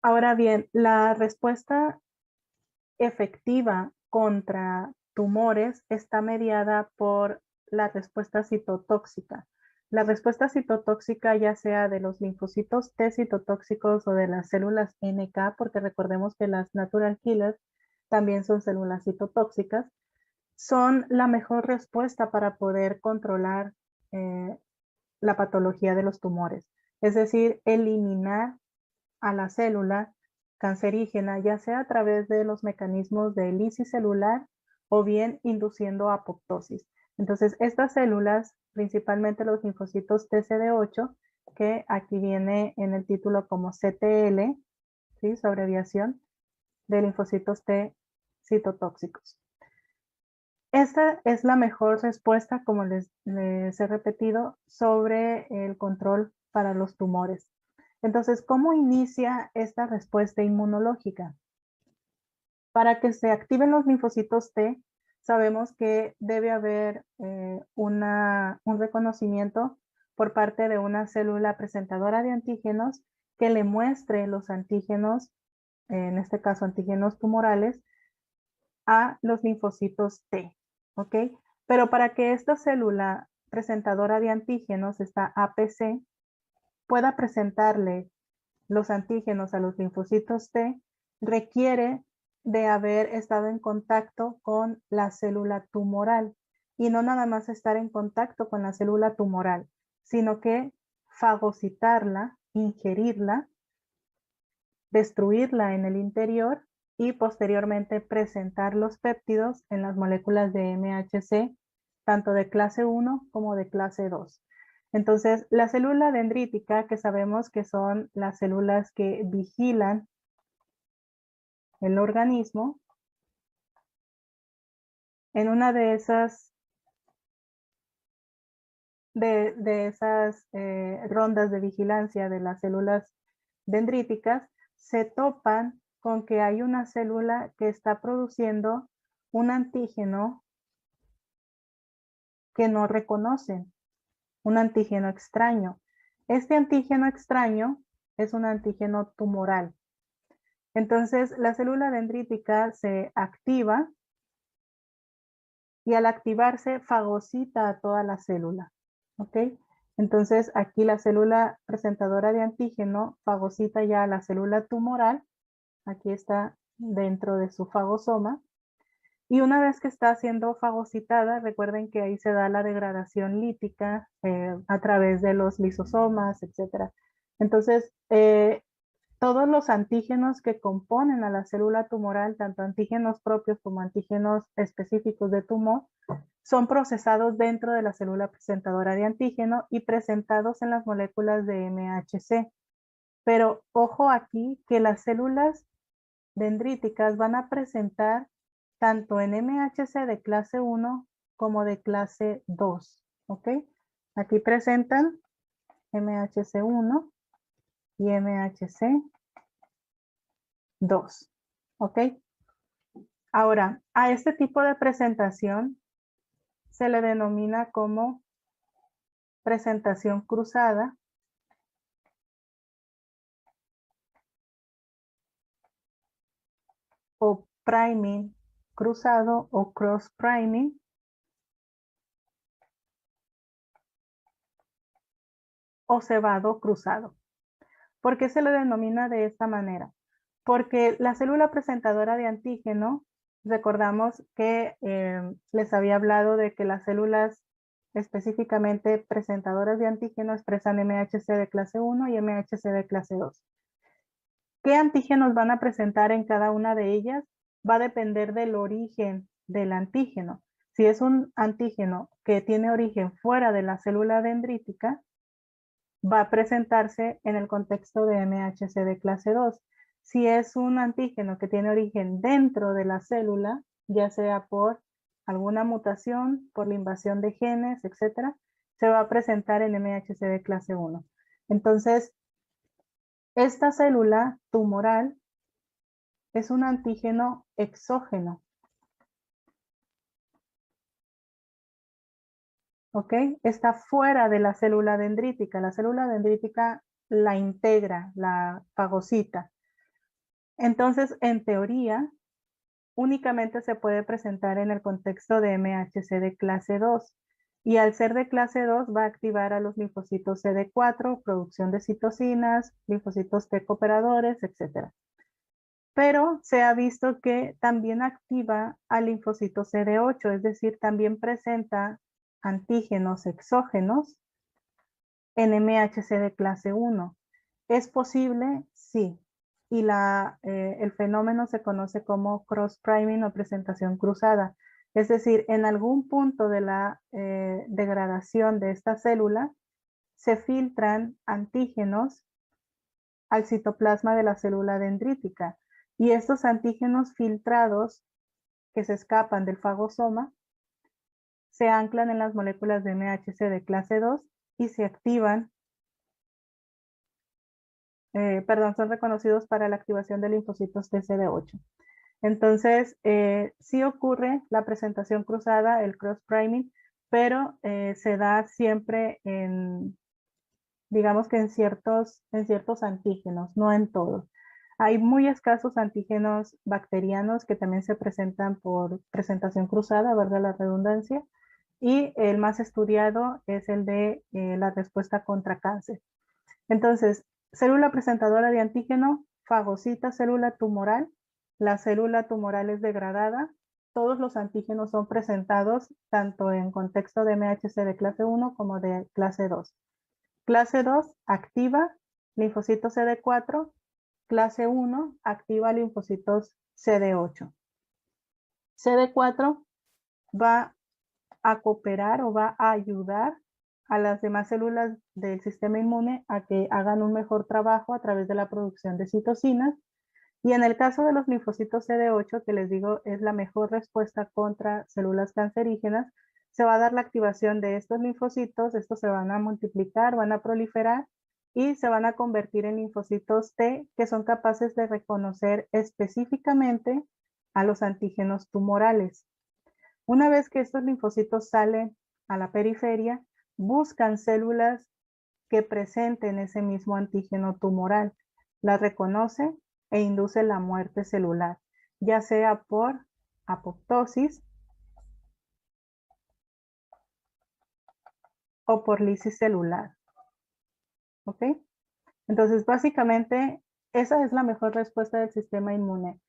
Ahora bien, la respuesta efectiva contra tumores está mediada por la respuesta citotóxica. La respuesta citotóxica, ya sea de los linfocitos T citotóxicos o de las células NK, porque recordemos que las natural killers también son células citotóxicas, son la mejor respuesta para poder controlar eh, la patología de los tumores. Es decir, eliminar a la célula cancerígena, ya sea a través de los mecanismos de lisis celular o bien induciendo apoptosis. Entonces, estas células, principalmente los linfocitos TCD8, que aquí viene en el título como CTL, ¿sí? Su abreviación de linfocitos T citotóxicos. Esta es la mejor respuesta, como les he repetido, sobre el control para los tumores. Entonces, ¿cómo inicia esta respuesta inmunológica? Para que se activen los linfocitos T, sabemos que debe haber un reconocimiento por parte de una célula presentadora de antígenos que le muestre los antígenos, en este caso antígenos tumorales, a los linfocitos T, ¿ok? Pero para que esta célula presentadora de antígenos, esta APC, pueda presentarle los antígenos a los linfocitos T, requiere de haber estado en contacto con la célula tumoral. Y no nada más estar en contacto con la célula tumoral, sino que fagocitarla, ingerirla, destruirla en el interior y posteriormente presentar los péptidos en las moléculas de MHC, tanto de clase 1 como de clase 2. Entonces, la célula dendrítica, que sabemos que son las células que vigilan el organismo, en una de esas, rondas de vigilancia de las células dendríticas, se topan con que hay una célula que está produciendo un antígeno que no reconocen, un antígeno extraño. Este antígeno extraño es un antígeno tumoral. Entonces, la célula dendrítica se activa y al activarse fagocita a toda la célula, ¿ok? Entonces, aquí la célula presentadora de antígeno fagocita ya a la célula tumoral, aquí está dentro de su fagosoma, y una vez que está siendo fagocitada, recuerden que ahí se da la degradación lítica a través de los lisosomas, etc. Entonces, todos los antígenos que componen a la célula tumoral, tanto antígenos propios como antígenos específicos de tumor, son procesados dentro de la célula presentadora de antígeno y presentados en las moléculas de MHC. Pero ojo aquí que las células dendríticas van a presentar tanto en MHC de clase 1 como de clase 2, ¿ok? Aquí presentan MHC1 y MHC2, ¿ok? Ahora, a este tipo de presentación se le denomina como presentación cruzada o priming cruzado o cross priming o cebado cruzado. ¿Por qué se le denomina de esta manera? Porque la célula presentadora de antígeno, recordamos que les había hablado de que las células específicamente presentadoras de antígeno expresan MHC de clase 1 y MHC de clase 2. ¿Qué antígenos van a presentar en cada una de ellas? Va a depender del origen del antígeno. Si es un antígeno que tiene origen fuera de la célula dendrítica, va a presentarse en el contexto de MHC de clase 2. Si es un antígeno que tiene origen dentro de la célula, ya sea por alguna mutación, por la invasión de genes, etc., se va a presentar en MHC de clase 1. Entonces, esta célula tumoral es un antígeno exógeno, ¿ok? Está fuera de la célula dendrítica. La célula dendrítica la integra, la fagocita. Entonces, en teoría, únicamente se puede presentar en el contexto de MHC de clase 2. Y al ser de clase 2 va a activar a los linfocitos CD4, producción de citocinas, linfocitos T cooperadores, etc. Pero se ha visto que también activa al linfocito CD8, es decir, también presenta antígenos exógenos en MHC de clase 1. ¿Es posible? Sí. Y el fenómeno se conoce como cross-priming o presentación cruzada. Es decir, en algún punto de la degradación de esta célula se filtran antígenos al citoplasma de la célula dendrítica. Y estos antígenos filtrados que se escapan del fagosoma se anclan en las moléculas de MHC de clase 2 y se activan son reconocidos para la activación de linfocitos TCD8. Entonces, sí ocurre la presentación cruzada, el cross-priming, pero se da siempre digamos que en ciertos antígenos, no en todos. Hay muy escasos antígenos bacterianos que también se presentan por presentación cruzada, ¿verdad? La redundancia. Y el más estudiado es el de la respuesta contra cáncer. Entonces, célula presentadora de antígeno, fagocita célula tumoral. La célula tumoral es degradada. Todos los antígenos son presentados tanto en contexto de MHC de clase 1 como de clase 2. Clase 2 activa linfocitos CD4. Clase 1 activa linfocitos CD8. CD4 va a cooperar o va a ayudar a las demás células del sistema inmune a que hagan un mejor trabajo a través de la producción de citocinas. Y en el caso de los linfocitos CD8, que les digo es la mejor respuesta contra células cancerígenas, se va a dar la activación de estos linfocitos, estos se van a multiplicar, van a proliferar y se van a convertir en linfocitos T que son capaces de reconocer específicamente a los antígenos tumorales. Una vez que estos linfocitos salen a la periferia, buscan células que presenten ese mismo antígeno tumoral, las reconoce e induce la muerte celular, ya sea por apoptosis o por lisis celular. ¿Ok? Entonces, básicamente, esa es la mejor respuesta del sistema inmune.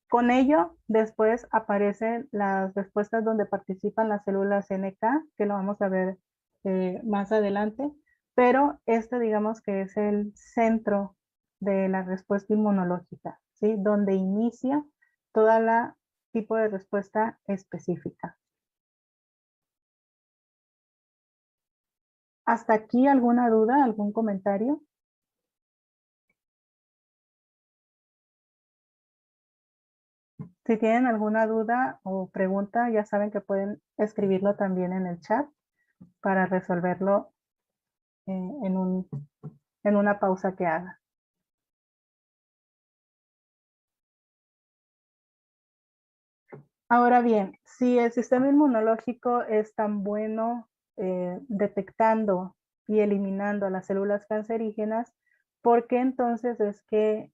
Con ello, después aparecen las respuestas donde participan las células NK, que lo vamos a ver más adelante, pero este digamos que es el centro de la respuesta inmunológica, ¿sí? Donde inicia toda la tipo de respuesta específica. ¿Hasta aquí alguna duda, algún comentario? Si tienen alguna duda o pregunta, ya saben que pueden escribirlo también en el chat para resolverlo en una pausa que haga. Ahora bien, si el sistema inmunológico es tan bueno detectando y eliminando las células cancerígenas, ¿por qué entonces es que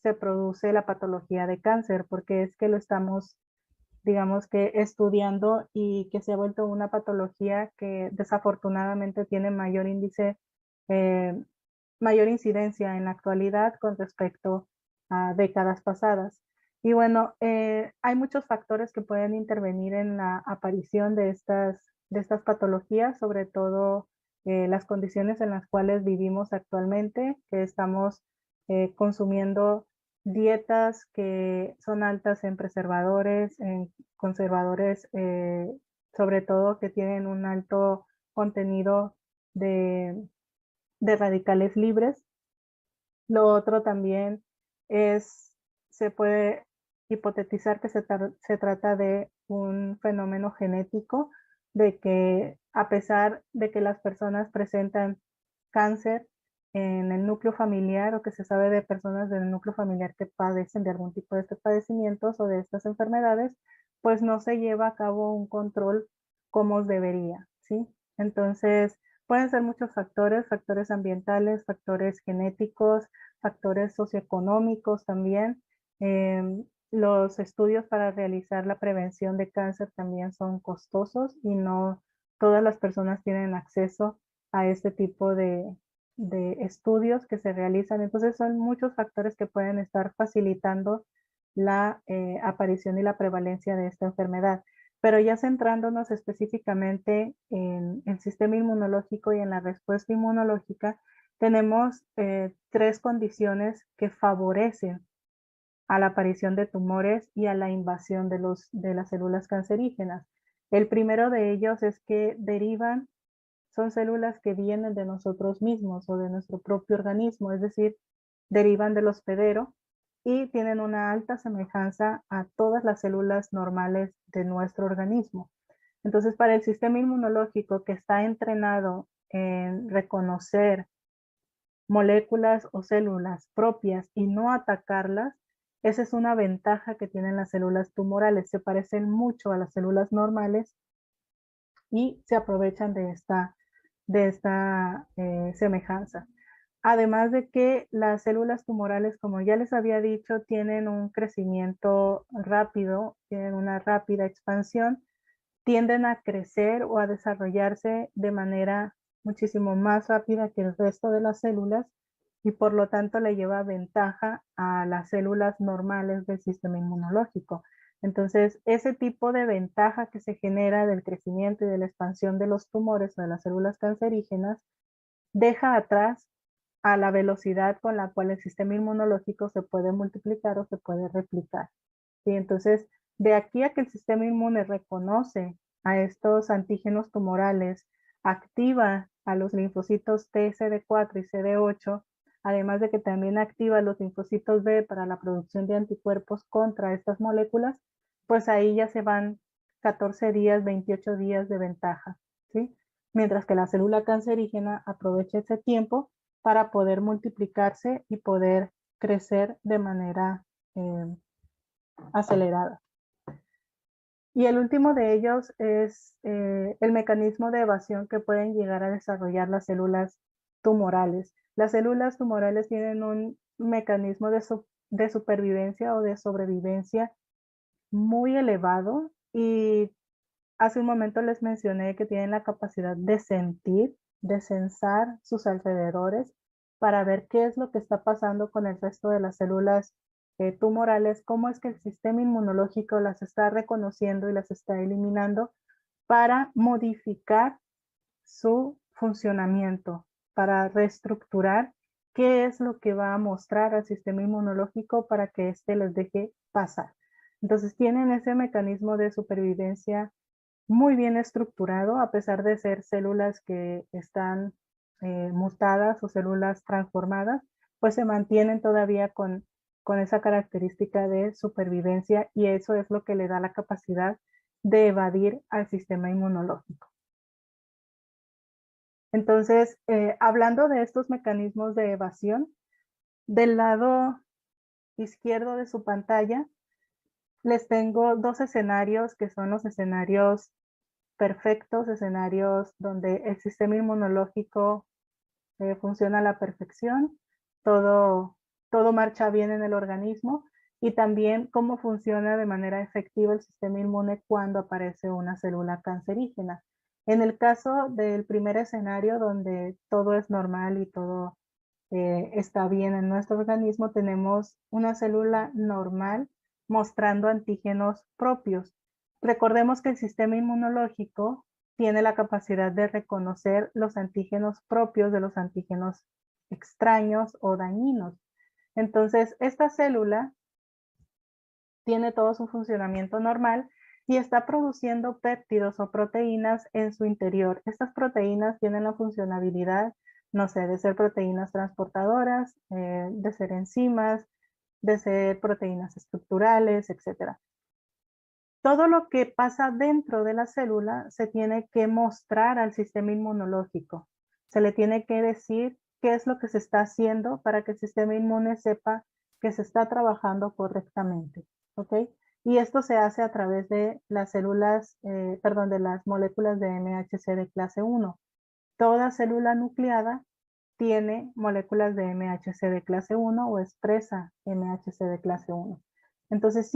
se produce la patología de cáncer? Porque es que lo estamos, digamos que estudiando y que se ha vuelto una patología que desafortunadamente tiene mayor índice, mayor incidencia en la actualidad con respecto a décadas pasadas. Y bueno, hay muchos factores que pueden intervenir en la aparición de estas patologías, sobre todo las condiciones en las cuales vivimos actualmente, que estamos consumiendo dietas que son altas en preservadores, en conservadores, sobre todo que tienen un alto contenido de, de radicales libres. Lo otro también se puede hipotetizar que se trata de un fenómeno genético, de que a pesar de que las personas presentan cáncer en el núcleo familiar o que se sabe de personas del núcleo familiar que padecen de algún tipo de estos padecimientos o de estas enfermedades, pues no se lleva a cabo un control como debería, ¿sí? Entonces, pueden ser muchos factores, factores ambientales, factores genéticos, factores socioeconómicos también. Los estudios para realizar la prevención de cáncer también son costosos y no todas las personas tienen acceso a este tipo de estudios que se realizan. Entonces son muchos factores que pueden estar facilitando la aparición y la prevalencia de esta enfermedad. Pero ya centrándonos específicamente en el sistema inmunológico y en la respuesta inmunológica, tenemos 3 condiciones que favorecen a la aparición de tumores y a la invasión de las células cancerígenas. El primero de ellos es que son células que vienen de nosotros mismos o de nuestro propio organismo, es decir, derivan del hospedero y tienen una alta semejanza a todas las células normales de nuestro organismo. Entonces, para el sistema inmunológico que está entrenado en reconocer moléculas o células propias y no atacarlas, esa es una ventaja que tienen las células tumorales. Se parecen mucho a las células normales y se aprovechan de esta semejanza. Además de que las células tumorales, como ya les había dicho, tienen un crecimiento rápido, tienen una rápida expansión, tienden a crecer o a desarrollarse de manera muchísimo más rápida que el resto de las células y por lo tanto le lleva ventaja a las células normales del sistema inmunológico. Entonces, ese tipo de ventaja que se genera del crecimiento y de la expansión de los tumores o de las células cancerígenas deja atrás a la velocidad con la cual el sistema inmunológico se puede multiplicar o se puede replicar. ¿Sí? Entonces, de aquí a que el sistema inmune reconoce a estos antígenos tumorales, activa a los linfocitos T, CD4 y CD8, además de que también activa los linfocitos B para la producción de anticuerpos contra estas moléculas, pues ahí ya se van 14 días, 28 días de ventaja, ¿sí? Mientras que la célula cancerígena aprovecha ese tiempo para poder multiplicarse y poder crecer de manera acelerada. Y el último de ellos es el mecanismo de evasión que pueden llegar a desarrollar las células tumorales. Las células tumorales tienen un mecanismo de supervivencia o de sobrevivencia muy elevado y hace un momento les mencioné que tienen la capacidad de sentir, de sensar sus alrededores para ver qué es lo que está pasando con el resto de las células tumorales, cómo es que el sistema inmunológico las está reconociendo y las está eliminando para modificar su funcionamiento, para reestructurar qué es lo que va a mostrar al sistema inmunológico para que éste les deje pasar. Entonces tienen ese mecanismo de supervivencia muy bien estructurado, a pesar de ser células que están mutadas o células transformadas, pues se mantienen todavía con esa característica de supervivencia y eso es lo que le da la capacidad de evadir al sistema inmunológico. Entonces, hablando de estos mecanismos de evasión, del lado izquierdo de su pantalla les tengo 2 escenarios que son los escenarios perfectos, escenarios donde el sistema inmunológico funciona a la perfección, todo marcha bien en el organismo y también cómo funciona de manera efectiva el sistema inmune cuando aparece una célula cancerígena. En el caso del primer escenario donde todo es normal y todo está bien en nuestro organismo, tenemos una célula normal mostrando antígenos propios. Recordemos que el sistema inmunológico tiene la capacidad de reconocer los antígenos propios de los antígenos extraños o dañinos. Entonces, esta célula tiene todo su funcionamiento normal y está produciendo péptidos o proteínas en su interior. Estas proteínas tienen la funcionalidad, no sé, de ser proteínas transportadoras, de ser enzimas, de ser proteínas estructurales, etc. Todo lo que pasa dentro de la célula se tiene que mostrar al sistema inmunológico. Se le tiene que decir qué es lo que se está haciendo para que el sistema inmune sepa que se está trabajando correctamente. ¿Ok? Y esto se hace a través de las células, de las moléculas de MHC de clase 1. Toda célula nucleada tiene moléculas de MHC de clase 1 o expresa MHC de clase 1. Entonces,